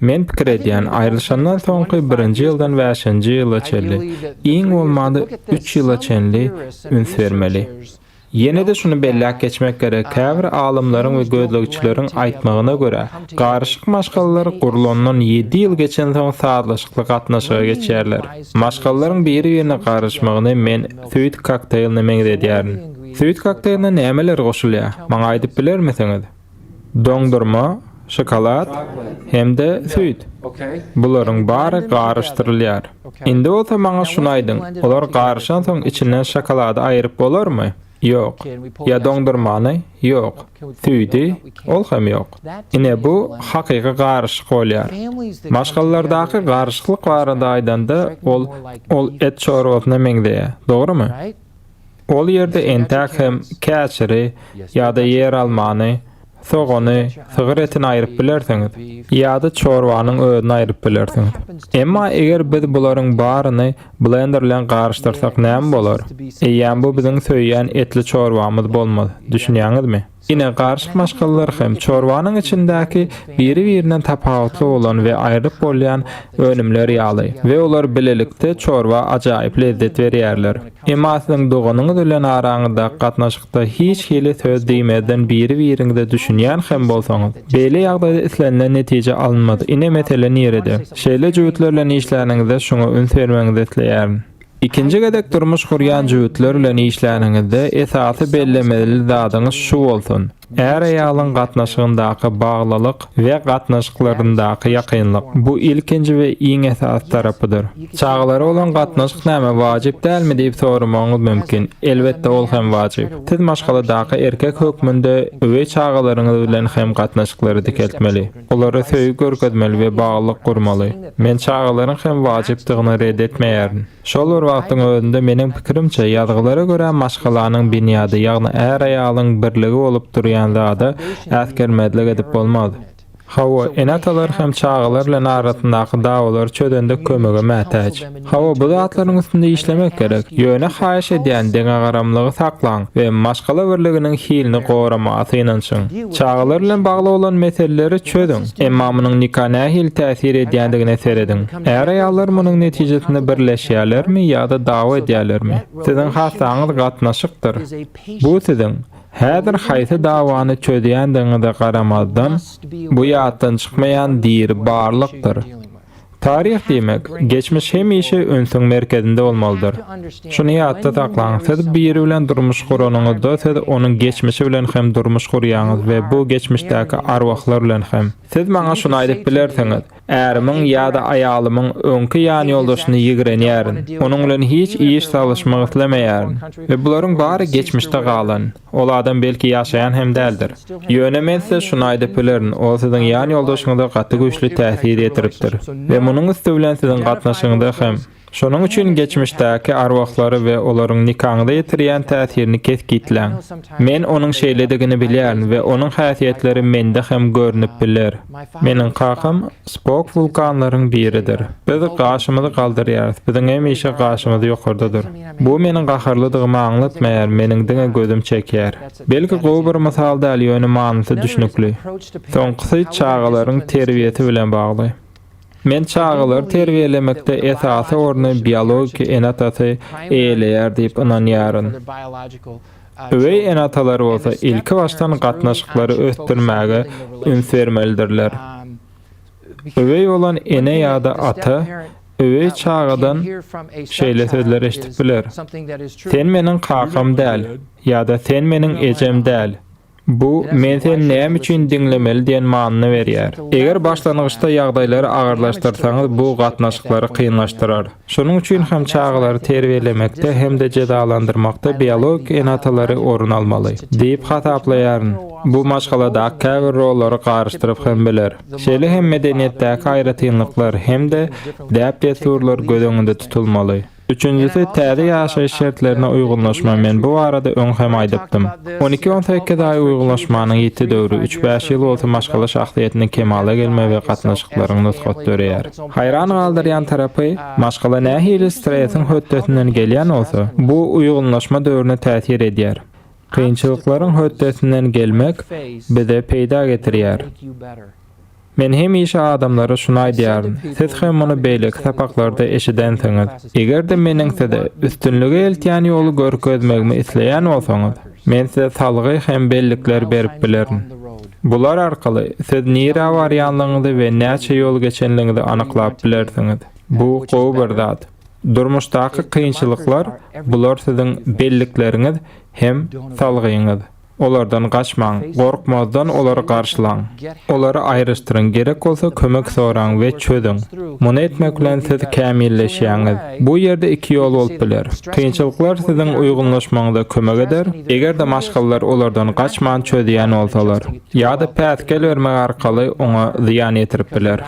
Men pikir edýän aýrylşandan soňky 1-nji ýyldan 5-nji ýyla çenli, iň bolmady 3 ýyla çenli üns bermeli. Ýene-de şunu bellek geçmek gerek. Käbir alymlaryň we gözlegçileriň aýtmagyna görä, garşyk maşgallar gurulandan 7 ýyl geçen soň saatlaşykly gatnaşyga geçýärler. Maşgallaryň biri-birine garşmagyny men süýt kokteýlyny meňde edýärin. Süýt kokteylyna nämeler goşulýar? Maňa aýdyp bilermisiňiz? Doňdurma, şokolad hemde süýt. Bularyň bary garşdyrylýar. Indi olsa maňa şunu aýdyň. Olar garşan soň içinden şokolady aýryp bolarmy? Yok. Ya doňdurmany? Yok. Süýdi? Ol hem yok. Ine bu hakyky garşyk bolýar. Maşgallardaky garşyklyk barada aýdanda ol et çorbasyna meňde. Dogrymy? Ol ýerde entäk hem käçiri ýa-da yer almany, sogony, sygyr etini aýryp bilersiňiz, ýa-da çorbanyň özüni aýryp bilersiňiz. Emma eger biz bularyň baryny blender bilen garşdyrsak näme bolar? Ýa bu biziň söýýän etli çorbamyz bolmaz. Düşünýäňizmi? Ine garşyk maşgallar hem çorbanyň içindäki biri-birinden tapawutly bolan we aýryp bolýan önümler ýaly we olar bilelikde çorba ajaýyp lezzet berýärler. Emma siziň doganyňyz bilen araňyzda gatnaşykda hiç hili söz diýmeden biri-biriňizde düşünýän hem bolsaňyz, beýle ýagdaýda islenilen netije alınmady. Ine mesele nirede? Şeýle jüwitlerle işläriniňizde şoňa üns bermeňizi isleýärin. İkinci gedek durmuş guryan jüwitler bilen işläriniňizde esasy bellemeli zadyňyz şu bolsun. Äger aýalyň gatnaşygyndaky baglalyk we gatnaşyklaryndaky ýakynlyk bu ilkinji we iň esas tarapydyr. Çağlary olan gatnaşyk näme wajyp dälmi diýip soramaňyz mümkin. Elbetde ol hem wajyp. Siz maşgaladaky erkek hökmünde öwe çağlaryňyz bilen hem gatnaşyklary dikeltmeli. Olary söýgü görkezmeli we baglyk gurmaly. Men çağlaryň hem wajypdygyny red etmeýärin. Şol wagtyň özünde meniň pikirimçe ýazgylara görä maşgalanyň bünyady ýagny äger aýalyň birligi bolup durýan zada äskermedlik edip bolmaz. Hawa enatalar hem çağlar bilen arasyndaky dawalar çödende kömege mätäç. Hawa bu zatlaryň üstünde işlemek gerek. Ýöne haýyş edýän deňe garamlygy saklaň we maşgala birliginiň hilini gowramagy inançyň. Çağlar bilen bagly bolan meseleleri çödüň. Emma munyň nikahına hil täsir edýändigine seredin. Äger aýallar munyň netijesinde birleşýärlermi ýa-da dawa edýärlermi? Siziň hasaňyz gatnaşykdyr. Bu siziň häzir haýsy dawany çödýändiňize garamazdan bu ýatdan çykmaýan dir barlykdyr. Tarih diýmek, geçmiş hemişe önsüň merkezinde bolmalydyr. Şunu ýatda saklaň, siz biri bilen durmuş guranyňyzda siz onuň geçmişi bilen hem durmuş gurýaňyz we bu geçmişdäki arwahlar bilen hem. Siz maňa şunu aýdyp bilersiňiz, ärimin ýa-da aýalymyň öňki ýany ýoldaşyny ýigrenýärin. Onuň bilen hiç iş sallaşmak islemeýärin. We bularyň bary geçmişde galan. Ol adam belki ýaşaýan hem däldir. Ýöne size şunu aýdyp bilerin, ol siziň ýany ýoldaşyňyza gaty güýçli täsir ýetiripdir. We munyň üstü bilen siziň gatnaşygyňda hem şonuň üçin geçmişdäki arwahlary we olaryň nikahyna ýetirýän täsirini kesgitläň. Men onuň şeýledigini bilýän we onuň häsiýetleri mende hem görnüp biler. Meniň kakam Spok vulkanlaryň biridir. Biz gaşymyzy galdyrýarys. Biziň hemişe gaşymyz ýokardadyr. Bu meniň gaharlydygymy aňlatmaýar, meniň diňe gözüm çekýär. Belki gowy bir mysal däl ýöne manysy düşnükli. Soňky çağlaryň terbiýeti bilen bagly. Men çağlar terbiýelemekde esasy orny biologik enatasy eýleýär diýip inanýaryn. Öwey enatalar bolsa ilki başdan gatnaşyklary ösdürmäge üns bermelidirler. Öwey bolan ene ýa-da ata öwey çağdan şeýle sözler eşitip biler. Sen meniň kakam däl ýa-da sen meniň ejem däl. Bu men seni näme üçin diňlemeli diýen manyny berýär. Eger başlangyçda ýagdaýlary agyrlaşdyrsaňyz bu gatnaşyklary kynlaşdyrar. Şonuň üçin hem çağlary terbiýelemekde hem de jedalandyrmakda biologik enatalary orun almaly diýip hataplaýaryn. Bu maşgalada käbir rollary garşdyryp hem biler. Şeýle hem medeniýetdäki aýratynlyklar hem de däp desurlar göz öňünde tutulmaly. Üçüncüsü täze ýaşaýyş şertlerine uýgunlaşma. Men bu arada öň hem aýdypdym. 12-18 aý uýgunlaşmanyň ýeti döwrü 3-5 ýyl bolsa maşgala şahsiýetiniň kemala gelme we gatnaşyklaryň nusgat döreýär. Haýran galdyrýan tarapy maşgala nähili stresiň hötdesinden gelýän bolsa, bu uýgunlaşma döwrüne täsir edýär. Kynçylyklaryň hötdesinden gelmek bize peýda getirýär. Men hemişe adamlara şunu aýdýaryn. Siz hem muny beýle kitapaklarda eşidensiňiz. Egerde meniň size üstünlüge eltýän ýoly görkezmegimi isleýän bolsaňyz, men size salgy hem bellikler berip bilerin. Bular arkaly siz nire barýanlygyňyzy we näçe ýol geçenligiňizi anyklap bilersiňiz. Bu gowy bir zat. Durmuşdaky kynçylyklar bular siziň bellikleriňiz hem salgyňyz. Olardan gaçmaň, gorkmazdan olary garşylaň. Olary aýryşdyryň, gerek bolsa kömek soraň we çödüň. Muny etmek bilen siz kämilleşýäňiz. Bu ýerde iki ýol bolup biler. Kynçylyklar siziň uýgunlaşmaňyza kömek eder. Egerde maşgallar olardan gaçman çödýän bolsalar, ýa-da pätkel bermek arkaly oňa ziýan ýetirip biler.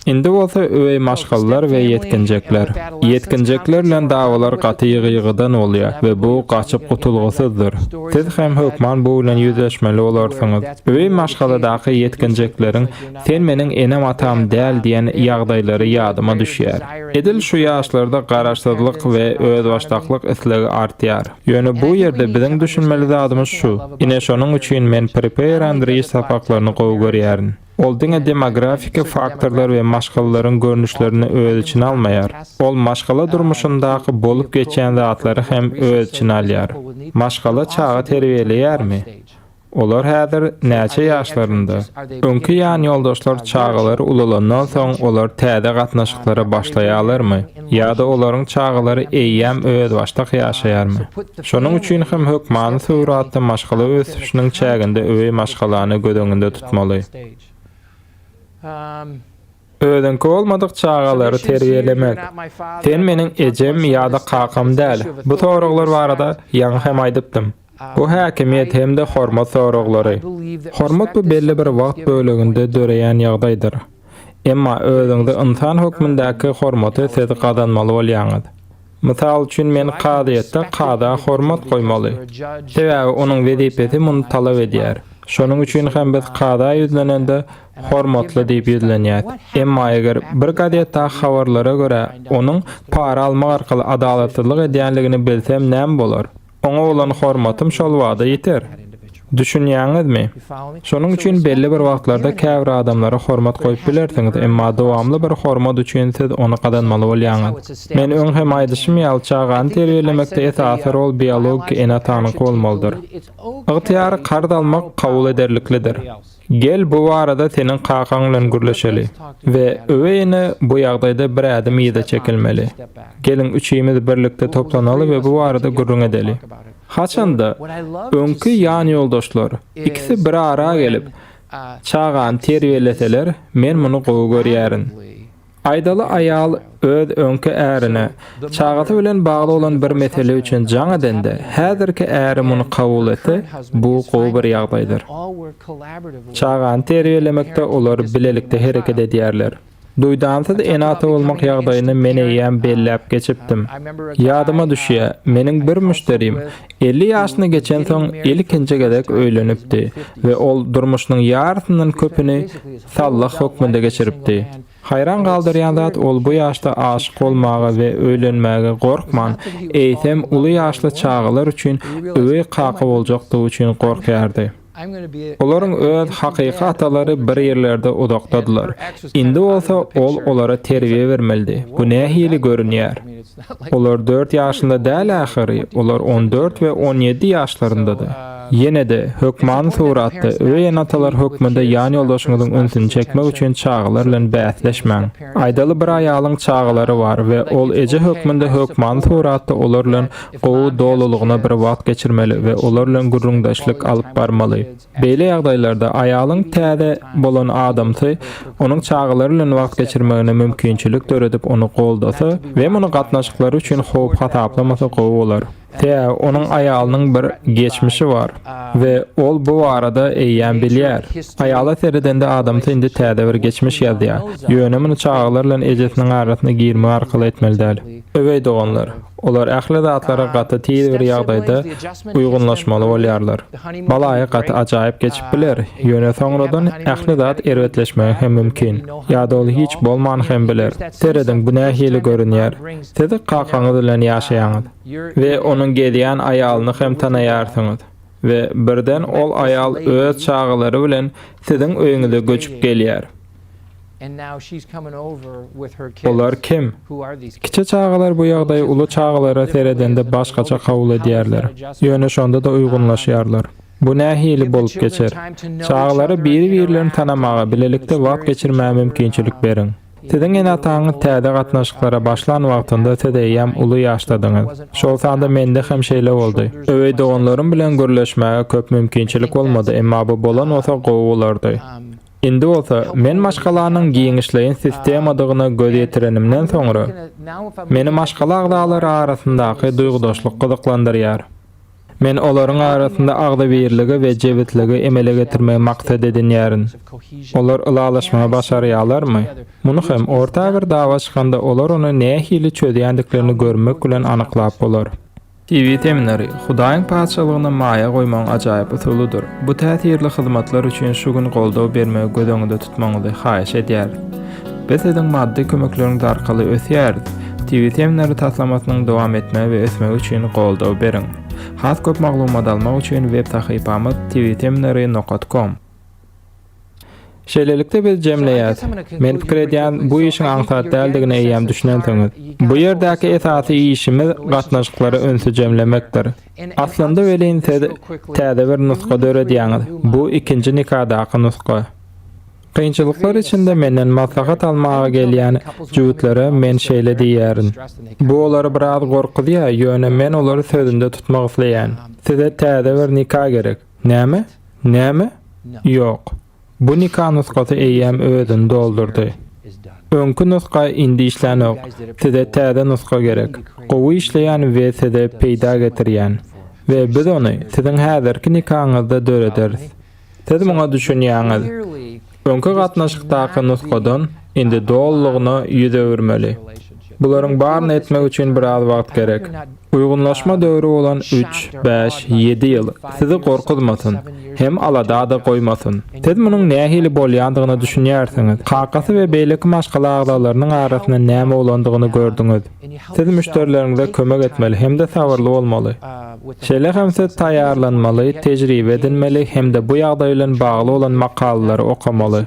Indi bolsa öwey maşgallar we yetkinjekler. Yetkinjekler bilen dawalar gaty ýygydan bolýar we bu gaçyp gutulgysyzdyr. Siz hem hökman bu bilen ýüzleşmeli bolarsyňyz. Öwey maşgaladaky yetkinjekleriň sen meniň enem atam däl diýen ýagdaýlary ýadyma düşýär. Edil şu ýaşlarda garaşsyzlyk we özbaşdaklyk isligi artýar. Ýöne bu ýerde biziň düşünmeli zadymyz şu. Ine şonuň üçin men prepare Andrei sapaklaryny gowy görýärin. Ol diňe demografik faktorlar we maşgallaryň görnüşlerini öz içine almaýar. Ol maşgala durmuşyndaky bolup geçen zatlary hem öz içine alýar. Maşgala çağa terbiýeleýärmi? Olar häzir näçe ýaşlarynda? Öňkü ýan ýoldaşlar çağalary ulalandan soň olar täze gatnaşyklara başlaýarlarmy? Ýa-da olaryň çağalary eýýäm öz başdak ýaşaýarmy? Şonuň üçin hem hökman suratda maşgala ösüşiniň çäginde öwey maşgalany gödeňinde tutmaly. Ödünki olmadyk çağalary terbiýelemek. Sen meniň ejem ýa-da kakam däl. Bu soraglar barada ýa hem aýdypdym. Bu häkimiýet hemde hormat soraglary. Hormat bu belli bir wagt böleginde döreýän ýagdaýdyr. Emma özüňde insan hökmündaky hormaty siz gadanmaly bolýaňyz. Mysal üçin men qadiýetde qada hormat goýmaly. Sebäbi onuň wezipesi muny talap edýär. Şonuň üçin hem biz qada ýüzlenende hormatly diýip ýüzlenýär. Emma eger bir gazetde habarlara görä onuň para almak arkaly adalatlyk edýänligini bilsem näme bolar? Oňa bolan hormatym şol wagda ýeter. Düşünýäňizmi? Şonuň üçin belli bir wagtlarda käbir adamlara hormat goýup bilersiňiz, emma dowamly bir hormat üçin siz onu gadanmaly bolýaňyz. Men öň hem aýdyşym ýaly çağany terbiýelemekde esasy rol biologik enatanyk bolmalydyr. Ygtyýary qard almak kabul ederliklidir. Gel bu arada senin kakaň bilen gürleşeli we öweyini bu ýagdaýda bir adım ýyda çekilmeli. Gelin üçüýimiz birlikde toplanaly we bu arada gürrüň edeli. Haçanda öňkü ýan ýoldaşlar ikisi bir ara gelip çağan terbiýeleseler, men muny gowy görýärin. Aýdaly aýal öz öňkü ärine çağaty bilen bagly olan bir mesele üçin jaň edende häzirki äri muny kabul etse, bu gowy bir ýagdaýdyr. Çağan terbiýelemekde olar bilelikde hereket edýärler. Duýdansyz enata bolmak ýagdaýyny men eýýäm belläp geçipdim. Ýadyma düşýär, meniň bir müşterim 50 ýaşyny geçen soň ilkinji gedek öýlenipdi we ol durmuşynyň ýarsynyň köpüni sallah hökmünde geçiripdi. Hayran galdyrýan zat ol bu ýaşda aşyk bolmagy we öýlenmäge gorkman, eýsem uly ýaşly çağalar üçin öwey kaka boljakdygy üçin gorkýardy. Olaryň öz hakyky atalary bir ýerlerde odakdadylar. Indi bolsa ol olara terbiýe bermeli. Bu nähili görünýär. Olar 4 ýaşynda däl ähiri, olar 14 we 17 ýaşlaryndadyr. Yine de hökman suratda öýen atalar hökmünde ýan ýoldaşyňyzyň öňsini çekmek üçin çağalar bilen bäsleşmäň. Aýdaly bir aýalyň çağalary bar we ol eje hökmünde hökman suratda olar bilen gowy dolulygyna bir wagt geçirmeli we olar bilen gurrundaşlyk alyp barmaly. Beýle ýagdaýlarda aýalyň täze bolan adamty onuň çağalary bilen wagt geçirmegine mümkinçilik töredip onu goldasa we muny gatnaşyklary üçin howp hataplamasa gowy bolar. Te onun aýalynyň bir geçmişi var we ol bu arada eýýän bilýär. Aýala teredende adamty indi täze bir geçmiş ýazýar. Ýönemini çağalar bilen ejesiniň arasyna girme arkaly etmelidir. Öwey doganlar, olar ähli zatlara gaty tiýdi bir ýagdaýda uýgunlaşmaly bolýarlar. Balaýa gaty ajaýyp geçip biler. Ýöne soňradan ähli zat erwetleşmegi hem mümkin. Ýa-da ol hiç bolman hem biler. Terediň bu nähili görünýär. Siz kakaňyz bilen ýaşaýaňyz we onuň gedýän aýalyny hem tanaýarsyňyz. ve birden ol ayal öz çağılary bilen siziň öýüňize göçüp gelýär. Olar kim? Kiçe çağalar bu ýagdaýy uly çağalara seredende başgaça kabul edýärler. Ýöne şonda da uygunlaşýarlar. Bu nähili bolup geçer. Çağalara biri-birilerini tanamaga, bilelikde wagt geçirmäge mümkinçilik beriň. Siziň enataňyz täze gatnaşyklara başlan wagtynda tedeýem uly ýaşladyňyz. Şol sanda mende hem şeýle boldy. Öwey doganlarym bilen görleşmäge köp mümkinçilik bolmady, emma bu bolan olsa gowy bolardy. Indi olsa, men maşgalanyň giňişleýin sistemadygyna göz ýetirenimden soňra, meni maşgala agdalary arasyndaky duýgudaşlyk gyzyklandyrýar. Men olaryň arasynda agda birligi we jewitligi emele getirmegi maksat edinýärin. Olar ylalaşmagy başarýarlarmy? Muny hem orta bir dawa çykanda olar ony nähili çödýändiklerini görmek bilen anyklap bolar. TV teminleri, Hudaýyň paçalygyna maýa goýmaň ajaýyp usulydyr. Bu täsirli hyzmatlar üçin şu gün goldaw bermegi gödeňizde tutmaňyzy haýyş edýär. Biz ediň maddi kömekleriniz arkaly ösýär. TV teminleri taslamasynyň dowam etmegi we ösmegi üçin goldaw beriň. Has köp maglumat almak üçin web sahypamyz tvteminleri.com. Şeýlelikde biz jemleýäs. Men pikir edýän bu işiň aňsat däldigine eýäm düşünensiňiz. Bu ýerdäki esasy işimiz gatnaşyklary önsü jemlemekdir. Aslynda welin täze bir nuska döredýäňiz. Bu ikinji nikahdaky nuska. Kynçylyklar içinde menden maslahat almaga gelýän jüwütlere men şeýle diýärin. Bu olary biraz gorkudýar, ýöne men olary sözünde tutmak isleýän. Size täze bir nikah gerek. Näme? Näme? Ýok. Bu nikah nuskasy eýäm özüni doldurdy. Öňkü nuska indi işlenok. Size täze nuska gerek. Gowy işleýän we size peýda getirýän. We biz ony siziň häzirki nikahyňyzda dörederiz. Siz muňa düşünýäňiz. Öňkü gatnaşykdaky nuskadan indi dollygyna ýüze öwürmeli. Bularyň baryny etmek üçin biraz wagt gerek. Uygunlaşma döwrü olan 3, 5, 7 ýyl sizi gorkutmasyn, hem alada da goýmasyn. Siz munyň nähili bolýandygyny düşünýärsiňiz. Kakasy we beýleki maşgala agdalarynyň arasynda näme bolandygyny gördüňiz. Siz müşterilerinize kömek etmeli hem de sabırly bolmaly. Şeýle hem siz taýýarlanmaly, tejribe edinmeli hem de bu ýagdaý bilen bagly olan makalary okamaly.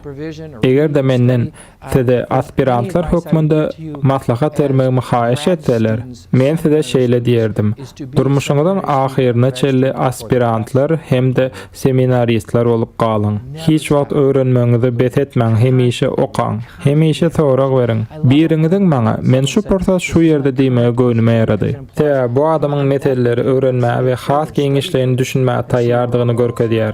Eger de menden size aspirantlar hökmünde maslahat bermegimi haýyş etseler, men size şeýle diýerdim. Durmuşyňyzyň ahyryna çelli aspirantlar hem de seminaristler bolup galyň. Hiç wagt öwrenmeňizi bet etmäň, hemişe okaň, hemişe sorag beriň. Biriňiziň maňa men şu persat şu ýerde diýmege göwnüme ýarady. Bu adamyň meselleri öwrenmäge we has giňişlerini düşünmäge taýýardygyny görkezýär.